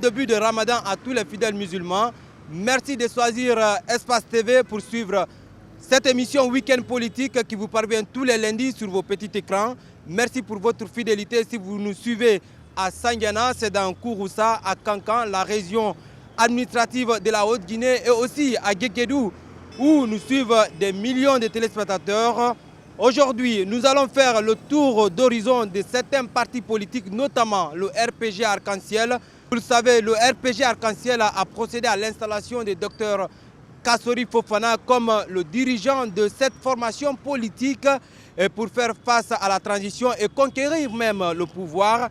début de Ramadan à tous les fidèles musulmans. Merci de choisir Espace TV pour suivre cette émission Week-end politique qui vous parvient tous les lundis sur vos petits écrans. Merci pour votre fidélité. Si vous nous suivez à Sanguiana, c'est dans Kouroussa, à Kankan, la région administrative de la Haute-Guinée, et aussi à Guékédou, où nous suivent des millions de téléspectateurs. Aujourd'hui, nous allons faire le tour d'horizon de certains partis politiques, notamment le RPG Arc-en-Ciel. Vous le savez, le RPG Arc-en-Ciel a procédé à l'installation du Dr Kassori Fofana comme le dirigeant de cette formation politique pour faire face à la transition et conquérir même le pouvoir.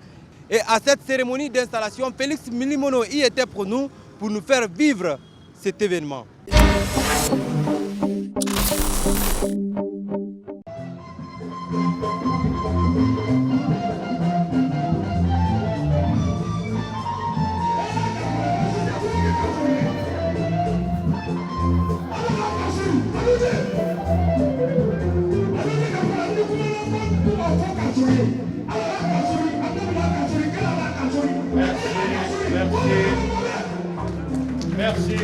Et à cette cérémonie d'installation, Félix Milimono y était pour nous faire vivre cet événement. Merci.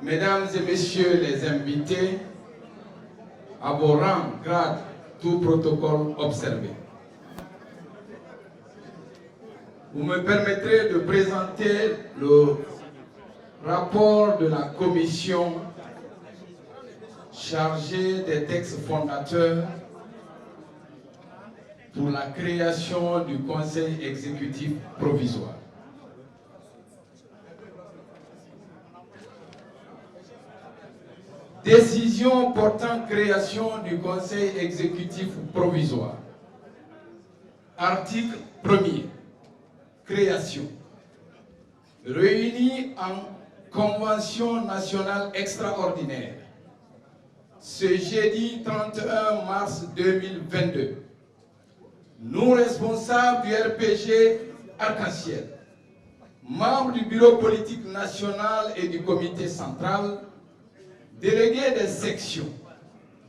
Mesdames et messieurs les invités, à vos rangs, grades, tout protocole observé. Vous me permettrez de présenter le rapport de la commission chargée des textes fondateurs pour la création du Conseil exécutif provisoire. Décision portant création du Conseil exécutif provisoire. Article 1er. Création. Réunis en Convention nationale extraordinaire ce jeudi 31 mars 2022, nous responsables du RPG Arc-en-Ciel, membres du bureau politique national et du comité central, délégués des sections,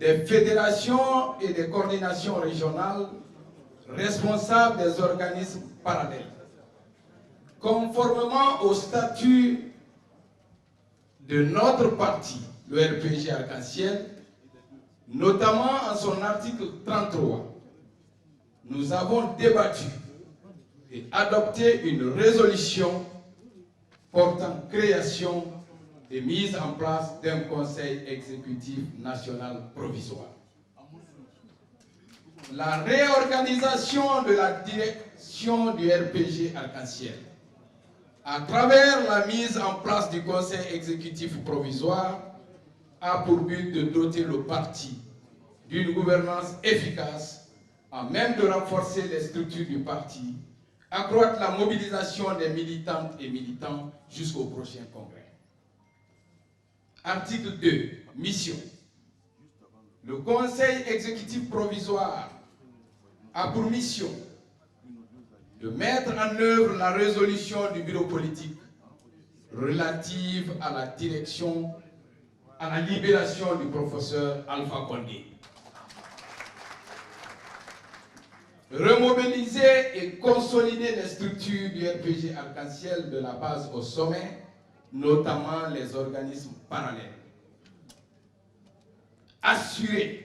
des fédérations et des coordinations régionales, responsables des organismes parallèles. Conformément au statut de notre parti, le RPG Arc-en-Ciel, notamment en son article 33, nous avons débattu et adopté une résolution portant création et mise en place d'un conseil exécutif national provisoire. La réorganisation de la direction du RPG Arc-en-Ciel à travers la mise en place du conseil exécutif provisoire a pour but de doter le parti d'une gouvernance efficace, à même de renforcer les structures du parti, accroître la mobilisation des militantes et militants jusqu'au prochain congrès. Article 2, mission. Le Conseil exécutif provisoire a pour mission de mettre en œuvre la résolution du bureau politique relative à la direction, à la libération du professeur Alpha Condé. Remobiliser et consolider les structures du RPG Arc-en-Ciel de la base au sommet, notamment les organismes parallèles. Assurer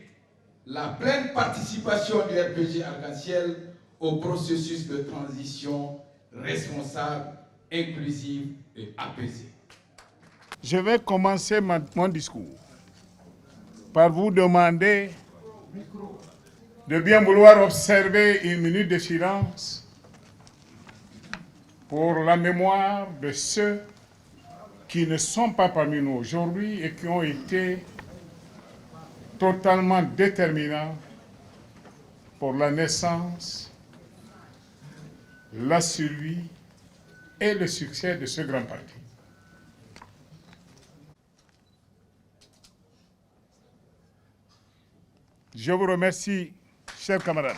la pleine participation du RPG Arc-en-Ciel au processus de transition responsable, inclusive et apaisée. Je vais commencer mon discours par vous demander de bien vouloir observer une minute de silence pour la mémoire de ceux qui ne sont pas parmi nous aujourd'hui et qui ont été totalement déterminants pour la naissance, la survie et le succès de ce grand parti. Je vous remercie, chers camarades.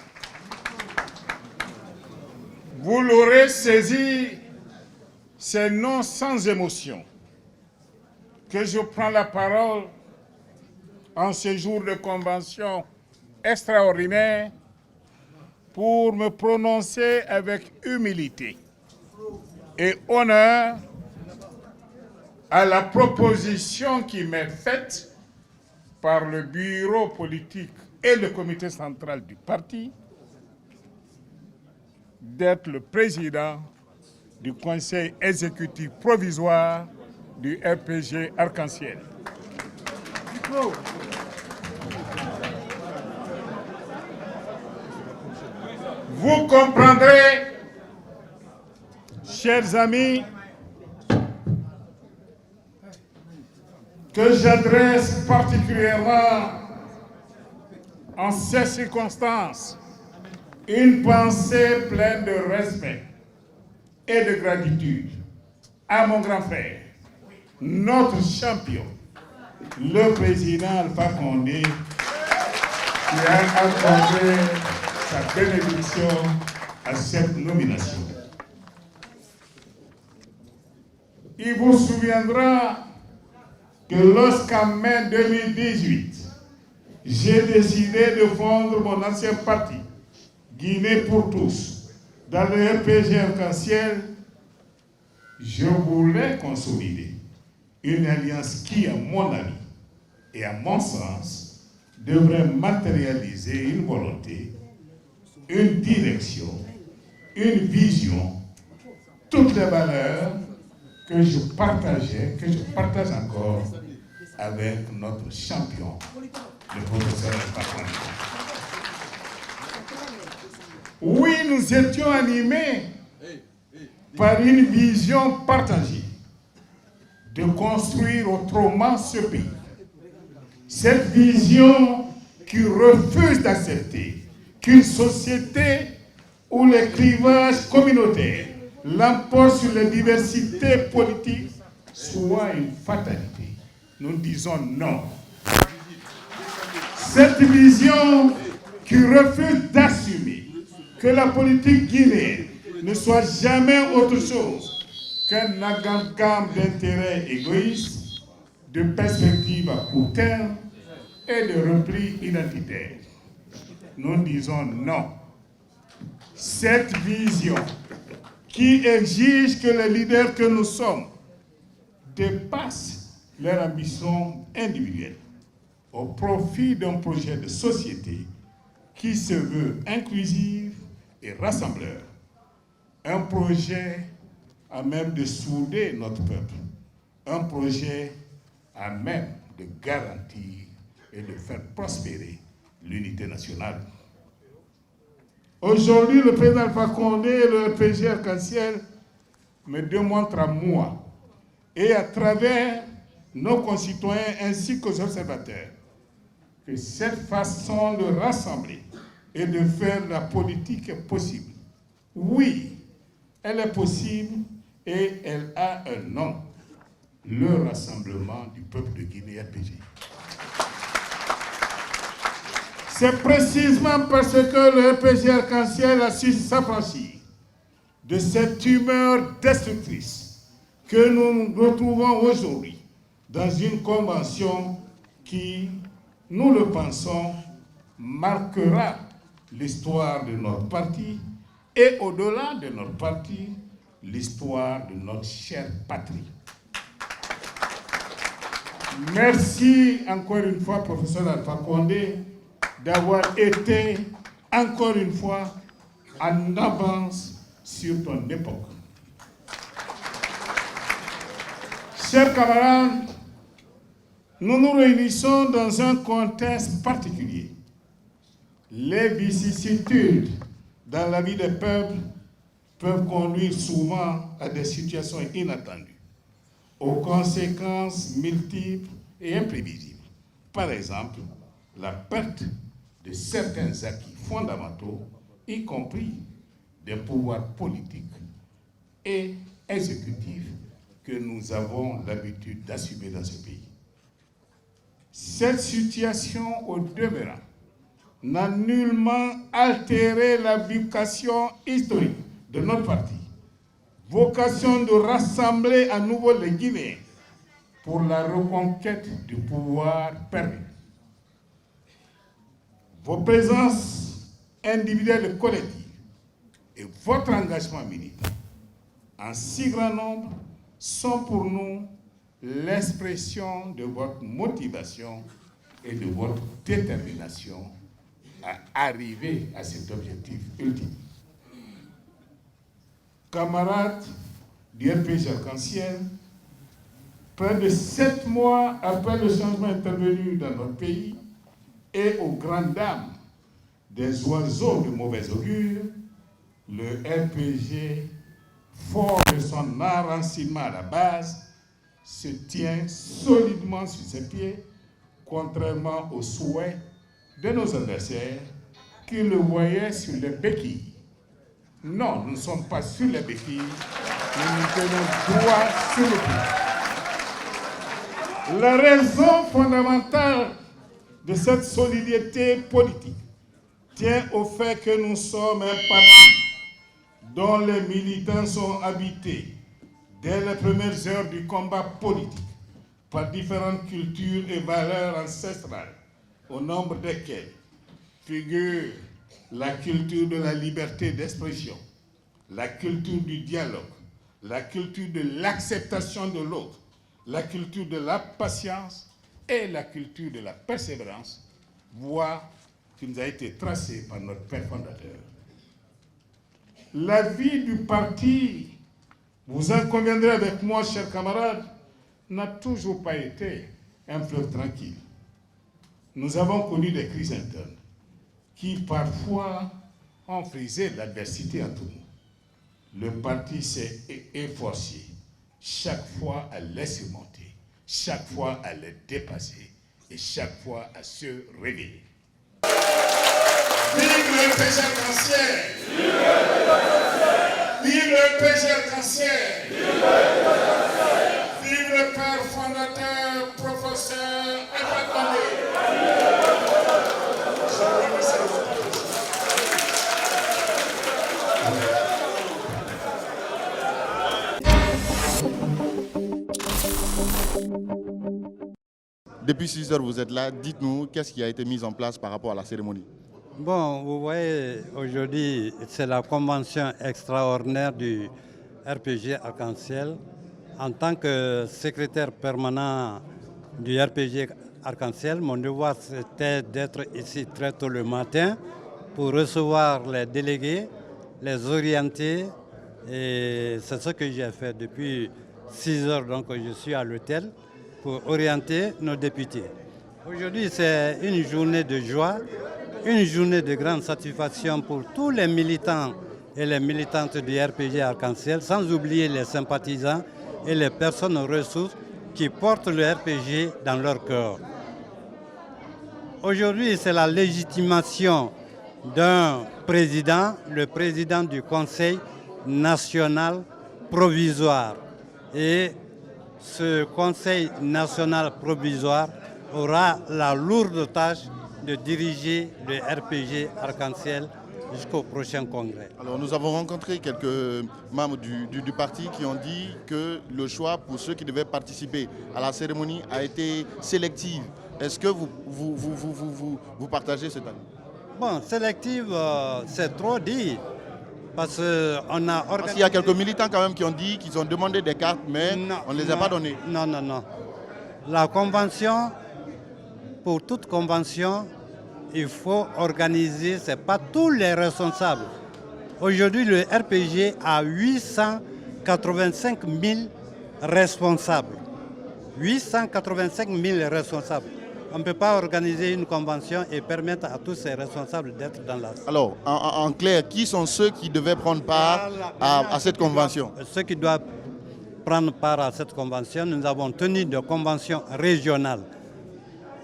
Vous l'aurez saisi, c'est non sans émotion que je prends la parole en ce jour de convention extraordinaire pour me prononcer avec humilité et honneur à la proposition qui m'est faite par le bureau politique et le comité central du parti d'être le président du conseil exécutif provisoire du RPG Arc-en-Ciel. Vous comprendrez, chers amis, que j'adresse particulièrement en ces circonstances une pensée pleine de respect et de gratitude à mon grand frère, notre champion, le président Alpha Condé, qui a accordé sa bénédiction à cette nomination. Il vous souviendra que lorsqu'en mai 2018, j'ai décidé de fondre mon ancien parti, Guinée pour tous, dans le RPG Arc-en-Ciel, je voulais consolider une alliance qui, à mon avis et à mon sens, devrait matérialiser une volonté, une direction, une vision, toutes les valeurs que je partageais, que je partage encore avec notre champion, le professeur Alpha Condé. Oui, nous étions animés par une vision partagée de construire autrement ce pays. Cette vision qui refuse d'accepter qu'une société où les clivages communautaires l'emportent sur les diversités politiques soit une fatalité. Nous disons non. Cette vision qui refuse d'assumer que la politique guinéenne ne soit jamais autre chose qu'un amalgame d'intérêts égoïstes, de perspectives à court terme et de repli identitaire. Nous disons non. Cette vision qui exige que les leaders que nous sommes dépassent leurs ambitions individuelles au profit d'un projet de société qui se veut inclusif et rassembleur. Un projet à même de souder notre peuple. Un projet à même de garantir et de faire prospérer l'unité nationale. Aujourd'hui, le président Alpha Condé et le RPG Arc-en-Ciel me démontrent à moi et à travers nos concitoyens ainsi qu'aux observateurs que cette façon de rassembler et de faire la politique est possible. Oui, elle est possible et elle a un nom, le Rassemblement du peuple de Guinée RPG. C'est précisément parce que le RPG Arc-en-Ciel a su s'affranchir de cette humeur destructrice que nous nous retrouvons aujourd'hui dans une convention qui, nous le pensons, marquera l'histoire de notre parti et au-delà de notre parti, l'histoire de notre chère patrie. Merci encore une fois, professeur Alpha Condé, d'avoir été encore une fois en avance sur ton époque. Chers camarades, nous nous réunissons dans un contexte particulier. Les vicissitudes dans la vie des peuples peuvent conduire souvent à des situations inattendues, aux conséquences multiples et imprévisibles. Par exemple, la perte de certains acquis fondamentaux, y compris des pouvoirs politiques et exécutifs que nous avons l'habitude d'assumer dans ce pays. Cette situation, au demeurant, n'a nullement altéré la vocation historique de notre parti, vocation de rassembler à nouveau les Guinéens pour la reconquête du pouvoir perdu. Vos présences individuelles et collectives et votre engagement militant en si grand nombre sont pour nous l'expression de votre motivation et de votre détermination à arriver à cet objectif ultime. Camarades du RPG Arc-en-Ciel, près de 7 mois après le changement intervenu dans notre pays, et aux grandes dames des oiseaux de mauvais augure, le RPG, fort de son enracinement à la base, se tient solidement sur ses pieds, contrairement aux souhaits de nos adversaires qui le voyaient sur les béquilles. Non, nous ne sommes pas sur les béquilles, nous nous tenons droit sur le pied. La raison fondamentale de cette solidité politique tient au fait que nous sommes un parti dont les militants sont habités dès les premières heures du combat politique par différentes cultures et valeurs ancestrales, au nombre desquelles figurent la culture de la liberté d'expression, la culture du dialogue, la culture de l'acceptation de l'autre, la culture de la patience et la culture de la persévérance, voie qui nous a été tracée par notre père fondateur. La vie du parti, vous en conviendrez avec moi, chers camarades, n'a toujours pas été un fleuve tranquille. Nous avons connu des crises internes qui parfois ont frisé l'adversité entre nous. Le parti s'est efforcé chaque fois à les surmonter, chaque fois à les dépasser et chaque fois à se réveiller. Vive le RPG Arc-en-Ciel! Vive le RPG Arc-en-Ciel! Vive le père fondateur, professeur Alpha Condé! Depuis 6 heures, vous êtes là. Dites-nous, qu'est-ce qui a été mis en place par rapport à la cérémonie? Bon, vous voyez, aujourd'hui, c'est la convention extraordinaire du RPG Arc-en-Ciel. En tant que secrétaire permanent du RPG Arc-en-Ciel. Mon devoir, c'était d'être ici très tôt le matin pour recevoir les délégués, les orienter. Et c'est ce que j'ai fait depuis 6 heures. Donc je suis à l'hôtel pour orienter nos députés. Aujourd'hui, c'est une journée de joie, une journée de grande satisfaction pour tous les militants et les militantes du RPG Arc-en-Ciel, sans oublier les sympathisants et les personnes aux ressources qui portent le RPG dans leur cœur. Aujourd'hui, c'est la légitimation d'un président, le président du Conseil national provisoire. Et ce Conseil national provisoire aura la lourde tâche de diriger le RPG Arc-en-Ciel jusqu'au prochain congrès. Alors nous avons rencontré quelques membres du parti qui ont dit que le choix pour ceux qui devaient participer à la cérémonie a été sélectif. Est-ce que vous partagez cet avis? Bon, sélective, c'est trop dit. Parce qu'on a organisé... Parce qu'il y a quelques militants quand même qui ont dit qu'ils ont demandé des cartes, mais on ne les a pas données. Non. La convention, pour toute convention, il faut organiser, ce n'est pas tous les responsables. Aujourd'hui, le RPG a 885 000 responsables. 885 000 responsables. On ne peut pas organiser une convention et permettre à tous ces responsables d'être dans la... Alors, en clair, qui sont ceux qui devaient prendre part à cette convention? Ceux qui doivent prendre part à cette convention, nous avons tenu des conventions régionales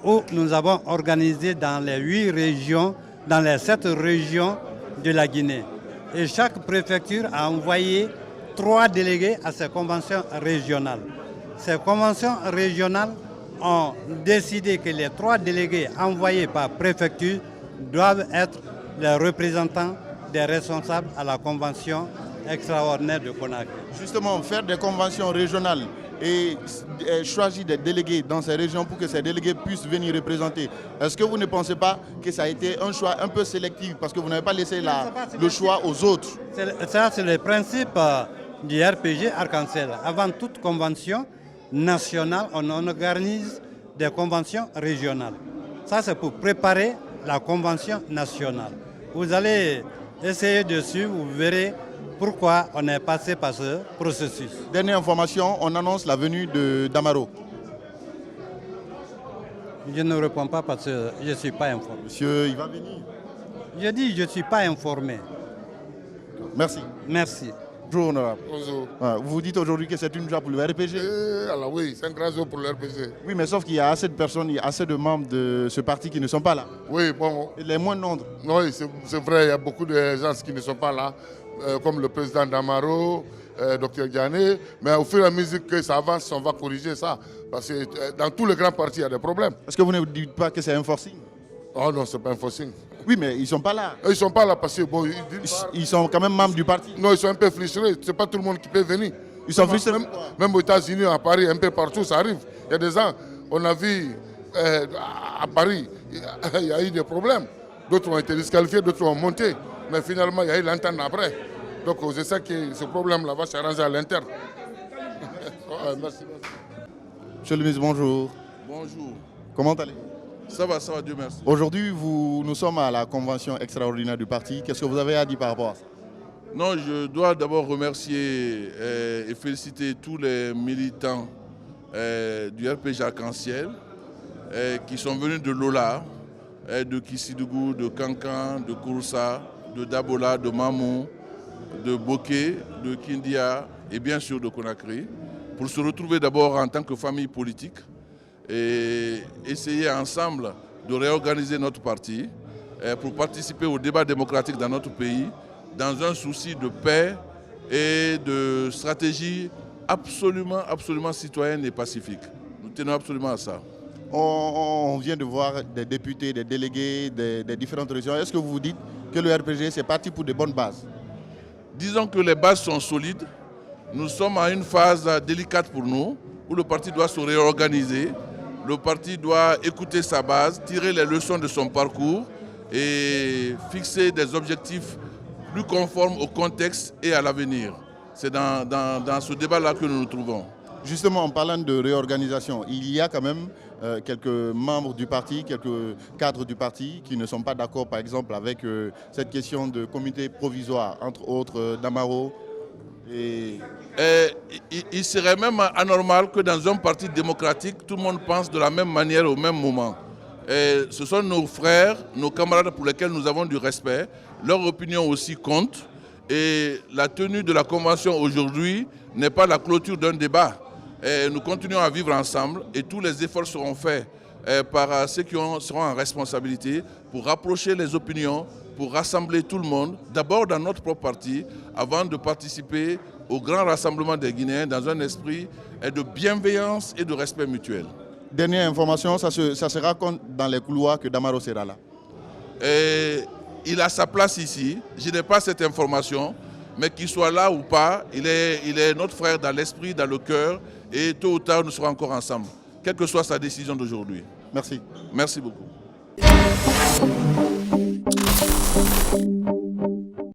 où nous avons organisé dans les 8 régions, dans les 7 régions de la Guinée. Et chaque préfecture a envoyé 3 délégués à ces conventions régionales. Ces conventions régionales ont décidé que les 3 délégués envoyés par préfecture doivent être les représentants des responsables à la convention extraordinaire de Conakry. Justement, faire des conventions régionales et choisir des délégués dans ces régions pour que ces délégués puissent venir représenter. Est-ce que vous ne pensez pas que ça a été un choix un peu sélectif parce que vous n'avez pas laissé le choix aux autres? Ça, c'est le principe du RPG Arc-en-Ciel. Avant toute convention nationale, on organise des conventions régionales. Ça, c'est pour préparer la convention nationale. Vous allez essayer de suivre, vous verrez pourquoi on est passé par ce processus. Dernière information, on annonce la venue de Damaro. Je ne réponds pas parce que je ne suis pas informé. Monsieur, il va venir. Je dis je ne suis pas informé. Merci. Merci. Bonjour, honorable. Bonjour. Vous dites aujourd'hui que c'est une joie pour le RPG? Alors oui, c'est un grand jour pour le RPG. Oui, mais sauf qu'il y a assez de personnes, il y a assez de membres de ce parti qui ne sont pas là. Oui, bon. Et les moins nombres. Oui, c'est vrai, il y a beaucoup de gens qui ne sont pas là, comme le président Damaro, Dr Diané. Mais au fur et à mesure que ça avance, on va corriger ça. Parce que dans tous les grands partis, il y a des problèmes. Est-ce que vous ne dites pas que c'est un forcing? Oh non, c'est pas un forcing. Oui, mais ils ne sont pas là. Ils ne sont pas là parce que bon, Ils sont quand même membres du parti. Non, ils sont un peu frustrés. Ce n'est pas tout le monde qui peut venir. Ils sont frustrés. Même aux États-Unis, à Paris, un peu partout, ça arrive. Il y a des gens, on a vu à Paris, il y a eu des problèmes. D'autres ont été disqualifiés, d'autres ont monté. Mais finalement, il y a eu l'entente après. Donc, je sais que ce problème-là va s'arranger à l'interne. Merci. Monsieur le ministre, bonjour. Bonjour. Comment allez-vous? Ça va, Dieu merci. Aujourd'hui, nous sommes à la convention extraordinaire du parti. Qu'est-ce que vous avez à dire par rapport à ça? Non, je dois d'abord remercier et féliciter tous les militants du RPG Arc-en-Ciel qui sont venus de Lola, de Kissidougou, de Kankan, de Kouroussa, de Dabola, de Mamou, de Boké, de Kindia et bien sûr de Conakry, pour se retrouver d'abord en tant que famille politique et essayer ensemble de réorganiser notre parti pour participer au débat démocratique dans notre pays dans un souci de paix et de stratégie absolument citoyenne et pacifique. Nous tenons absolument à ça. On vient de voir des députés, des délégués des différentes régions. Est-ce que vous vous dites que le RPG, c'est parti pour de bonnes bases? Disons que les bases sont solides. Nous sommes à une phase délicate pour nous, où le parti doit se réorganiser. Le parti doit écouter sa base, tirer les leçons de son parcours et fixer des objectifs plus conformes au contexte et à l'avenir. C'est dans ce débat-là que nous nous trouvons. Justement, en parlant de réorganisation, il y a quand même quelques membres du parti, quelques cadres du parti qui ne sont pas d'accord par exemple avec cette question de comité provisoire, entre autres Damaro. Il serait même anormal que dans un parti démocratique, tout le monde pense de la même manière au même moment. Ce sont nos frères, nos camarades pour lesquels nous avons du respect. Leur opinion aussi compte. Et la tenue de la convention aujourd'hui n'est pas la clôture d'un débat. Nous continuons à vivre ensemble et tous les efforts seront faits par ceux qui seront en responsabilité pour rapprocher les opinions, pour rassembler tout le monde, d'abord dans notre propre parti, avant de participer au grand rassemblement des Guinéens dans un esprit de bienveillance et de respect mutuel. Dernière information, ça se raconte dans les couloirs que Damaro sera là. Il a sa place ici, je n'ai pas cette information, mais qu'il soit là ou pas, il est notre frère dans l'esprit, dans le cœur, et tôt ou tard nous serons encore ensemble, quelle que soit sa décision d'aujourd'hui. Merci. Merci beaucoup.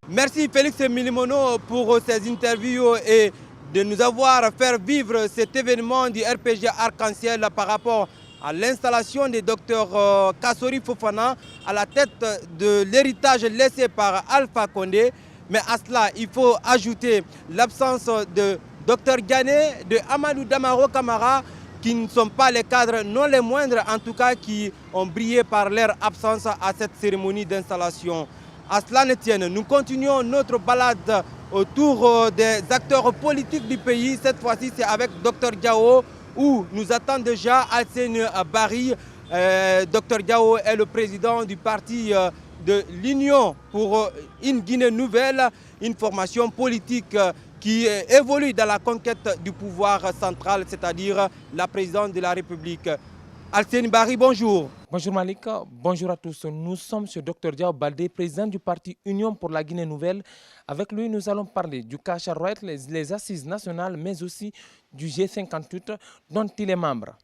Merci Félix Milimono pour ces interviews et de nous avoir fait vivre cet événement du RPG Arc-en-Ciel par rapport à l'installation du docteur Kassori Fofana à la tête de l'héritage laissé par Alpha Condé. Mais à cela, il faut ajouter l'absence de Dr Ghané, de Amadou Damaro Camara, qui ne sont pas les cadres, non les moindres en tout cas, qui ont brillé par leur absence à cette cérémonie d'installation. À cela ne tienne, nous continuons notre balade autour des acteurs politiques du pays. Cette fois-ci, c'est avec Dr Diao, où nous attend déjà Alsène Barry. Dr Diao est le président du parti de l'Union pour une Guinée nouvelle, une formation politique qui évolue dans la conquête du pouvoir central, c'est-à-dire la présidence de la République. Alsène Barry, bonjour. Bonjour Malik, bonjour à tous. Nous sommes sur Dr Diao Baldé, président du parti Union pour la Guinée nouvelle. Avec lui, nous allons parler du cas Charouette, les assises nationales, mais aussi du G58 dont il est membre.